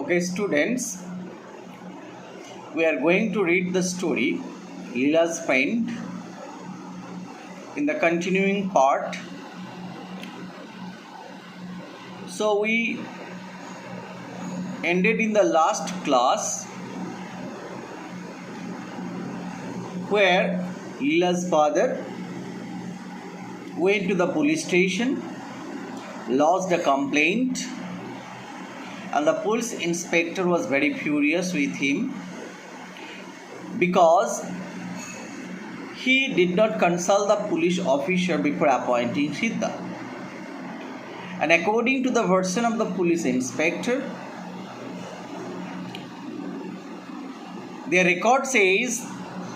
Okay, students, we are going to read the story Leela's Friend in the continuing part. So, we ended in the last class where Leela's father went to the police station, lodged a complaint, and the police inspector was very furious with him because he did not consult the police officer before appointing Siddha. And according to the version of the police inspector, their record says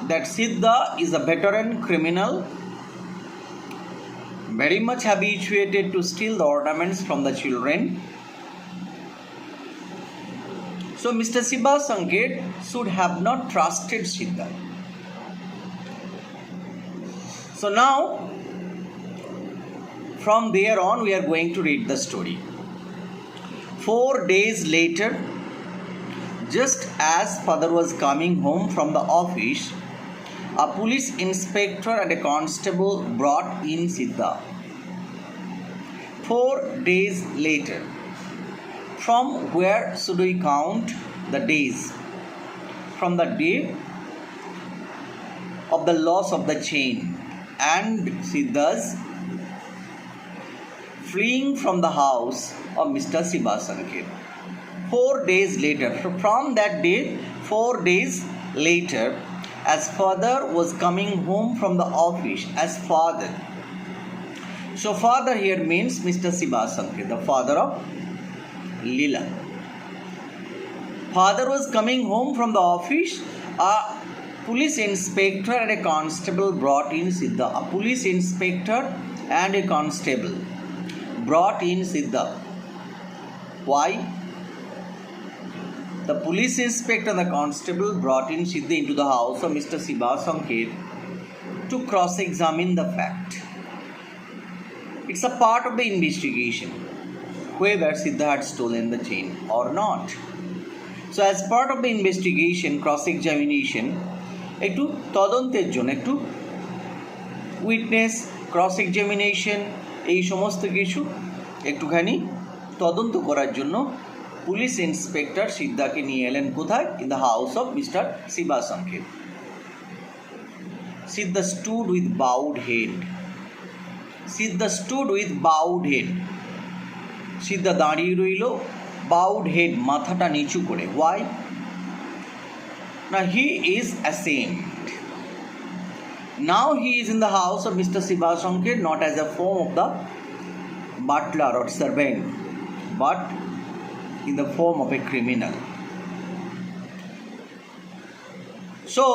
that Siddha is a veteran criminal, very much habituated to steal the ornaments from the children. So Mr. Siba Sanket should have not trusted Siddha. So now, from there on, we are going to read the story. 4 days later, just as father was coming home from the office, a police inspector and a constable brought in Siddha. 4 days later. From where should we count the days? From the day of the loss of the chain and Siddha's fleeing from the house of Mr. Siba Sanket. 4 days later. So from that day, 4 days later, as father was coming home from the office, as father. So father here means Mr. Siba Sanket, the father of Leela. Father was coming home from the office. A police inspector and a constable brought in Siddha. A police inspector and a constable brought in Siddha. Why? The police inspector and the constable brought in Siddha into the house of Mr. Siba Sanket to cross-examine the fact. It's a part of the investigation whether Siddha had stolen the chain or not. So as part of the investigation, cross-examination, একটু তদন্তের জন্য একটু witness cross-examination এই সমস্ত কিছু একটুখানি তদন্ত করার জন্য পুলিশ ইন্সপেক্টর সিদ্ধাকে নিয়ে এলেন কোথায়? In the house of mister Shiva Sanket. Siddha stood with bowed head. Siddha stood with bowed head. সিদ্ধা দাঁড়িয়ে রইল বাউড হেড, মাথাটা নিচু করে. Y? Now he is ashamed. Now he is in the house of Mr. Siba Sanket, not as a form of the butler or servant, but in the form of a criminal. So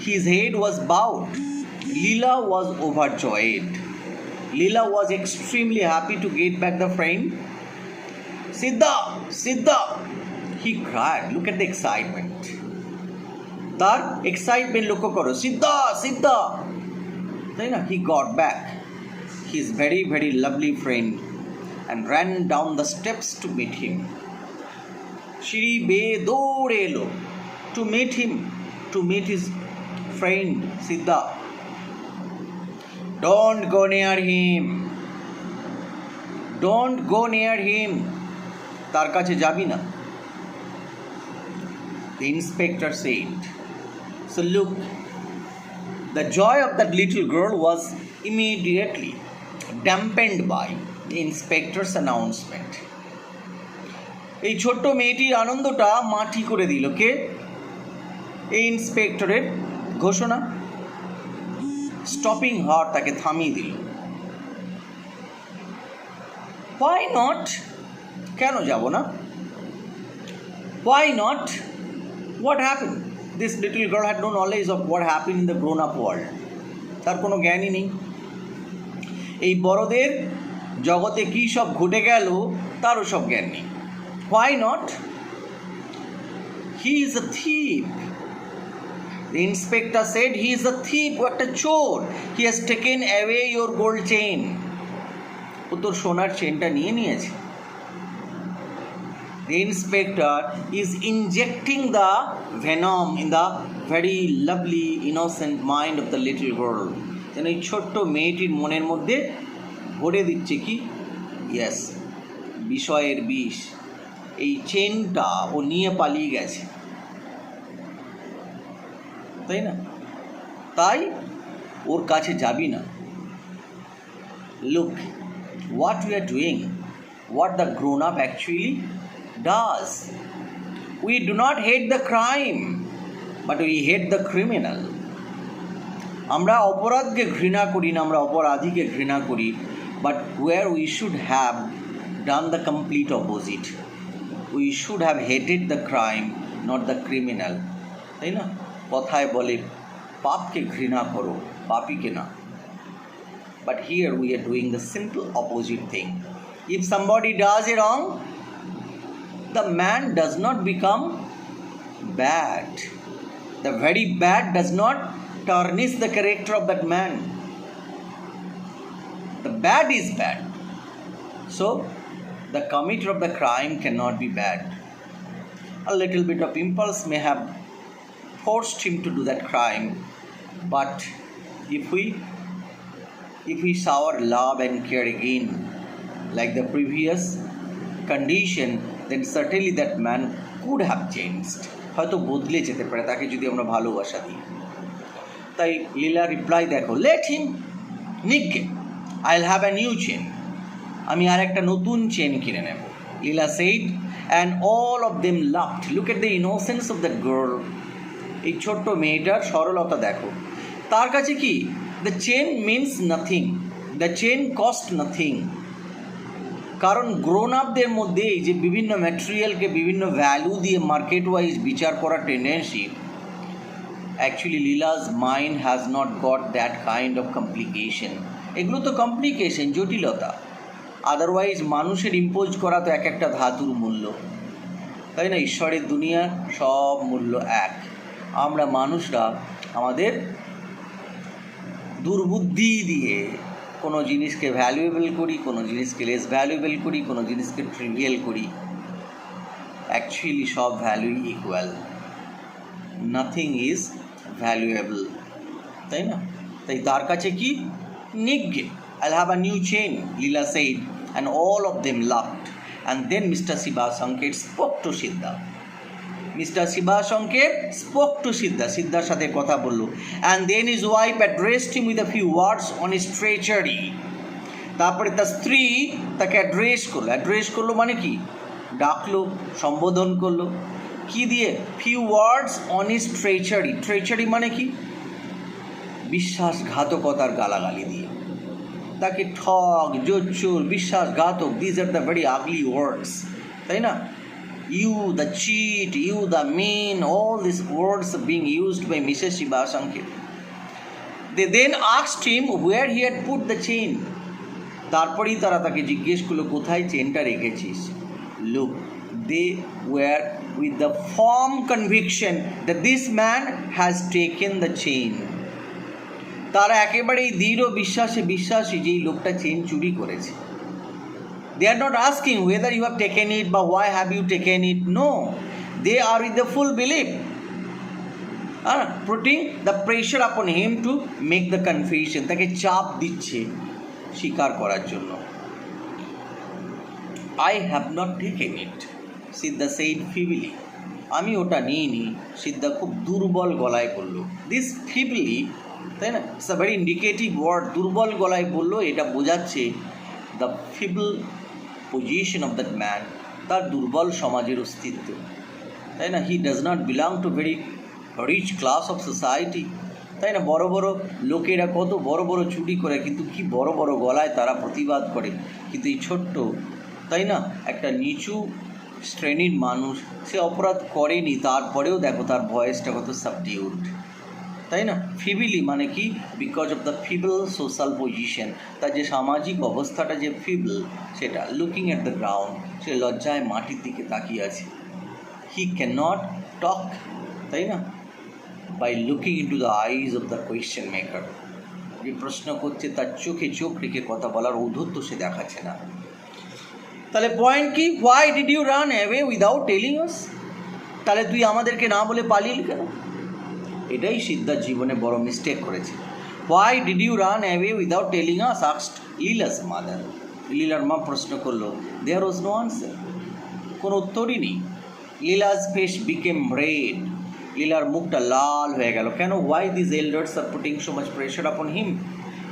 his head was bowed. Leela was overjoyed. Leela was extremely happy to get back the friend. Siddha! Siddha! He cried. Look at the excitement. তার excitement লক্ষ্য করো. সিদ্ধা! সিদ্ধা! তাই না? He got back his very, very lovely friend and ran down the steps to meet him. সিঁড়ি বেয়ে দৌড়ে এলো to meet him, to meet his friend Siddha. Don't go near him. Don't go near him. তার কাছে যাবি না. The inspector said. So look, the joy of that little girl was immediately dampened by the inspector's announcement. এই ছোট্ট মেয়েটির আনন্দটা মাটি করে দিল কে? এই ইন্সপেক্টরের ঘোষণা. স্টপিং হার, তাকে থামিয়ে দিল. Why not? কেন যাব না? Why not? What happened? This little girl had no knowledge of what happened in the grown-up world. তার কোনো জ্ঞানই নেই. এই বড়দের জগতে কী সব ঘটে গেল তারও সব জ্ঞান নেই. Why not? He is a thief. The inspector said he is a thief, what a chore. He has taken away your gold chain. ও তোর সোনার চেনটা নিয়ে নিয়েছে. The inspector is injecting the venom in the very lovely innocent mind of the little girl. যেন এই ছোট্ট মেয়েটির মনের মধ্যে ভরে দিচ্ছে কি, ইয়েস, বিষয়ের বিষ। এই চেনটা ও নিয়ে পালিয়ে গেছে, তাই না? তাই ওর কাছে যাবি না। Look what we are doing, what the grown up actually does. We do not hate the crime, but we hate the criminal. আমরা অপরাধকে ঘৃণা করি না, আমরা অপরাধীকে ঘৃণা করি, but where we should have done the complete opposite. We should have hated the crime, not the criminal. তাই না? কথায় বলে পাপকে ঘৃণা করো, পাপীকে না। But here we are doing the simple opposite thing. If somebody does a wrong, the man does not become bad. The very bad does not tarnish the character of that man. The bad is bad. So, the committer of the crime cannot be bad. A little bit of impulse may have forced him to do that crime, but if we shower love and care again, like the previous condition, then certainly that man could have changed. হয়তো বদলে যেতে পারে তাকে যদি আমরা ভালোবাসা দিই। তাই লীলা রিপ্লাই দেখো, লেট হিম নিকে, I will have a new chain. আমি আর একটা নতুন চেন কিনে নেব। Leela said and all of them loved. Look at the innocence of that girl. এই ছোট্ট মেয়েটার সরলতা দেখো। তার কাছে কি, the chain means nothing, the chain cost nothing. কারণ গ্রোন আপদের মধ্যে এই যে বিভিন্ন ম্যাটেরিয়ালকে বিভিন্ন ভ্যালু দিয়ে মার্কেট ওয়াইজ বিচার করার tendency, actually Leela's mind has not goat that kind of complication. এগুলো তো কমপ্লিকেশন, জটিলতা। আদারওয়াইজ মানুষের ইম্পোজ করা তো এক একটা ধাতুর মূল্য, তাই না? ঈশ্বরের দুনিয়ার সব মূল্য এক। আমরা মানুষরা আমাদের দুর্বুদ্ধি দিয়ে কোনো জিনিসকে ভ্যালুয়েবল করি, কোনো জিনিসকে লেস ভ্যালুয়েবল করি, কোনো জিনিসকে ট্রিভিয়াল করি। অ্যাকচুয়ালি সব ভ্যালুই ইকুয়াল, নাথিং ইজ ভ্যালুয়েবল, তাই না? তাই তার কাছে কি, নিগ্গে, I'll have a new chain, Leela said, and all of them loved. And then mister Shiva Sanket spoke to Siddha. Mister Shiva Sanket spoke to Siddha, সিদ্ধার সাথে কথা বলল। And then his wife addressed him with a few words on his treachery. তারপরে তার স্ত্রী তাকে address করলো মানে কি, ডাকলো, সম্বোধন করলো, কি দিয়ে, ফিউ ওয়ার্ডস অন হিজ ট্রেচারি। ট্রেচারি মানে কি, বিশ্বাসঘাতকতার গালাগালি দিয়ে। তাকে ঠগ, জোচ্চোর, বিশ্বাসঘাতক, দিজ আর দ্য ভেরি আগলি ওয়ার্ডস, তাই না? You the cheat, you the mean, all these words being used by Mrs. Shiba Sanket. They then asked him where he had put the chain. তারপরেই তারা তাকে জিজ্ঞেস করলো, কোথায় চেনটা রেখেছিস? Look, they were with the firm conviction that this man has taken the chain. তারা একেবারেই দৃঢ় বিশ্বাসী যে এই লোকটা চেন চুরি করেছে। They are not asking whether you have taken it, but why have you taken it? No, they are with the full belief, putting the pressure upon him to make the confession. তাকে চাপ দিচ্ছে স্বীকার করার জন্য। I have not taken it, Siddha said feebly. আমি ওটা নিইনি, সিদ্ধা খুব দুর্বল গলায় বলল। This feebly, তাই না, it's a very indicative word. দুর্বল গলায় বলল, এটা বোঝাচ্ছে the feeble position of that man, তার দুর্বল সমাজের অস্তিত্ব, তাই না? He does not belong to very rich class of society, তাই না? বড় বড় লোকেরা কত বড় বড় চুরি করে, কিন্তু কি বড় বড় গলায় তারা প্রতিবাদ করে। কিন্তু এই ছোট্ট, তাই না, একটা নিচু শ্রেণীর মানুষ, সে অপরাধ করেনি, তারপরেও দেখো তার ভয়েসটা কত সাবডিউড, তাই না? ফিবিলি মানে কি, because of the feeble social position, তার যে সামাজিক অবস্থাটা যে ফিবল, সেটা। লুকিং অ্যাট দ্য গ্রাউন্ড, সে লজ্জায় মাটির দিকে তাকিয়ে আছে। হি ক্যান নট টক, তাই না, by looking into the eyes of the question maker. যে প্রশ্ন করছে তার চোখে চোখ রেখে কথা বলার ঔদ্ধত্য সে দেখাচ্ছে না। তাহলে পয়েন্ট কি? Why did you run away without telling us? তাহলে তুই আমাদেরকে না বলে পালিয়ে কেন? এটাই সিদ্ধার জীবনে বড় মিস্টেক করেছে। Why did you run away without telling us asked Leela's mother. লীলার মা প্রশ্ন করলো। দেয়ার ওয়াজ নো আনসার, কোনো উত্তরই নেই। লীলাস ফেস বিকেম রেড, লীলার মুখটা লাল হয়ে গেল। কেন? Why this elders R putting so much pressure আপন হিম?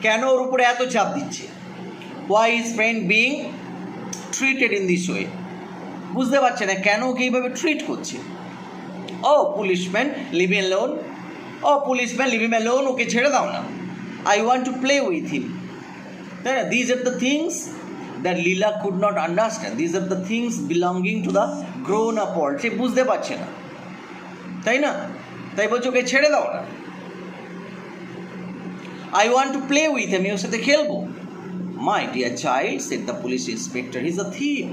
কেন ওর উপরে এত চাপ দিচ্ছে? Why is friend being treated in this way? বুঝতে পারছে না কেন ওকে এইভাবে ট্রিট করছে। ও পুলিশম্যান লিভ হিম অ্যালোন, ও পুলিশম্যান লিভ হিম অ্যালোন, ওকে ছেড়ে দাও না, I want to play with হিম। তাই না? These are the things that Leela could not understand, these are the things belonging to the grown up world. সে বুঝতে পারছে না, তাই না? তাই বলছে ওকে ছেড়ে দাও না, I want to play with him, ওর সাথে খেলবো। My dear child said the police inspector, he is a thief.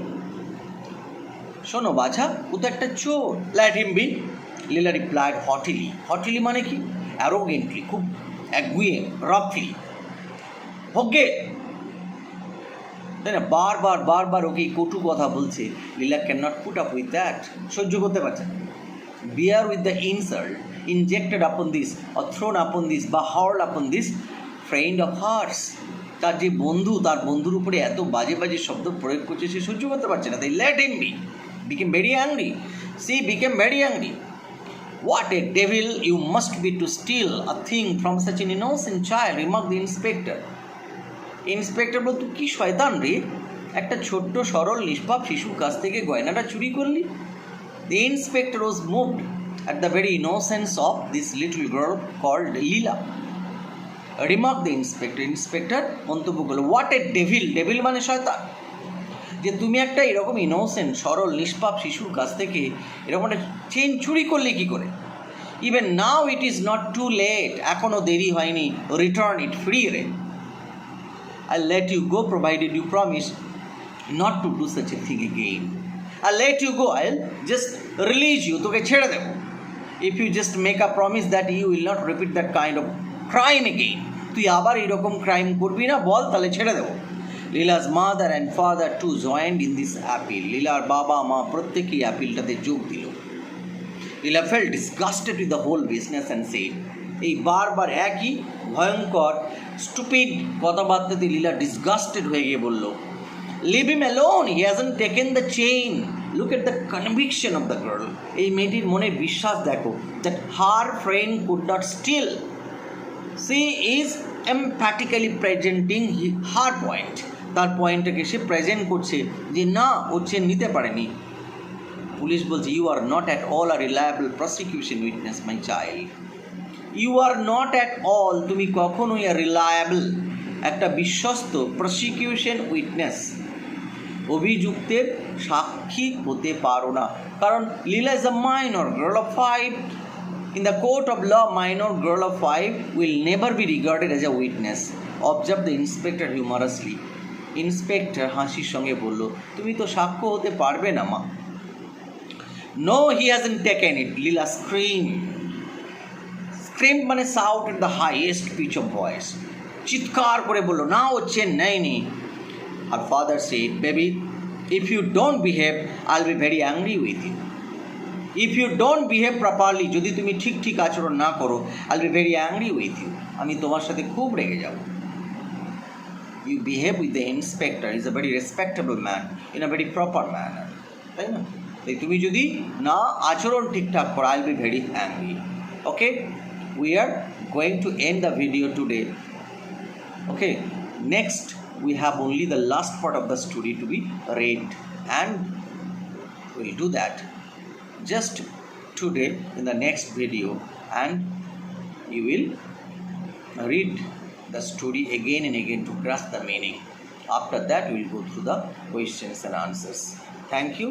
শোনো বাছা, ও তো একটা চোর, let him be. Leela replied hotly. Hotly মানে কি? অ্যারোগেন্টলি, খুব একগুয়ে, রাফলি। হোকে, তাই না? বারবার বারবার ওকে কটু কথা বলছে। Leela can not put up with that, সহ্য করতে পারছে না। Bear with the insult injected upon this or thrown upon this বা hurled upon this friend of hers. তার যে বন্ধু, তার বন্ধুর উপরে এত বাজে বাজে শব্দ প্রয়োগ করছে, সে সহ্য করতে পারছে না। তাই let him be. Became very angry, she became very angry. What a devil you must be to steal a thing from such an innocent child, remark the inspector. Inspector বলতো, কি শয়তান রে, একটা ছোট্ট সরল নিষ্পাপ শিশুর কাছ থেকে গয়নাটা চুরি করলি। The inspector was moved at the very innocence of this little girl called Leela. Remarked the inspector. Inspector মন্তব্য করলো, হোয়াট এ ডেভিল, ডেভিল মানে শয়তান, যে তুমি একটা এরকম ইনোসেন্ট সরল নিষ্পাপ শিশুর কাছ থেকে এরকম একটা চেন চুরি করলে কি করে? Even now it is not too late, এখনও দেরি হয়নি, রিটার্ন ইট, ফিরিয়ে রে। I'll let you go provided you promise not to do such a thing again. I'll let you go, I'll just release you, তোকে ছেড়ে দেবো, if you just make a promise that you will not repeat that kind of crime again. তুই আবার এরকম crime করবি না, বল, তাহলে ছেড়ে দেবো। লীলা's mother and father too joined in this appeal. লীলার বাবা মা প্রত্যেকেই অ্যাপিলটাতে যোগ দিল। লীলা felt disgusted with the whole business and said, এই বারবার একই ভয়ঙ্কর স্টুপিড কথাবার্তাতে লীলা ডিসগাস্টেড হয়ে গিয়ে বলল, leave him alone, he hasn't taken the chain, look at the conviction of the girl. এই মেয়েটির মনে বিশ্বাস দেখো, that her friend could not steal, she is empathetically presenting her point. তার পয়েন্টটাকে সে প্রেজেন্ট করছে যে না, ও চেন নিতে পারেনি। পুলিশ বলছে, you are not at all a reliable prosecution witness my child. You are not at all, তুমি কখনোই রিলায়েবল, একটা বিশ্বস্ত প্রসিকিউশন উইটনেস, অভিযুক্তের সাক্ষী হতে পারো না। কারণ Leela is a minor girl of 5, in the court of law minor girl of 5 will never be regarded as a witness, observe the inspector humorously. Inspector হাসির সঙ্গে বলল, তুমি তো সাক্ষ্য হতে পারবে না মা। No, he hasn't taken it, Leela scream. Scream মানে shout at the highest pitch of voice, চিৎকার করে বললো, না, ও চেন নেয়নি। আর father said, baby, if you don't behave I will be very angry with you. If you don't behave properly, যদি তুমি ঠিক ঠিক আচরণ না করো, I will be very angry with you, আমি তোমার সাথে খুব রেগে যাব। You behave with the inspector, is a very respectable man in a very proper manner, তাই না? তাই তুমি যদি না আচরণ ঠিকঠাক করো, I will be very angry. Okay, we are going to end the video today. Okay, next we have only the last part of the story to be read, and we'll do that just today in the next video, and you will read the story again and again to grasp the meaning. After that we will go through the questions and answers. Thank you.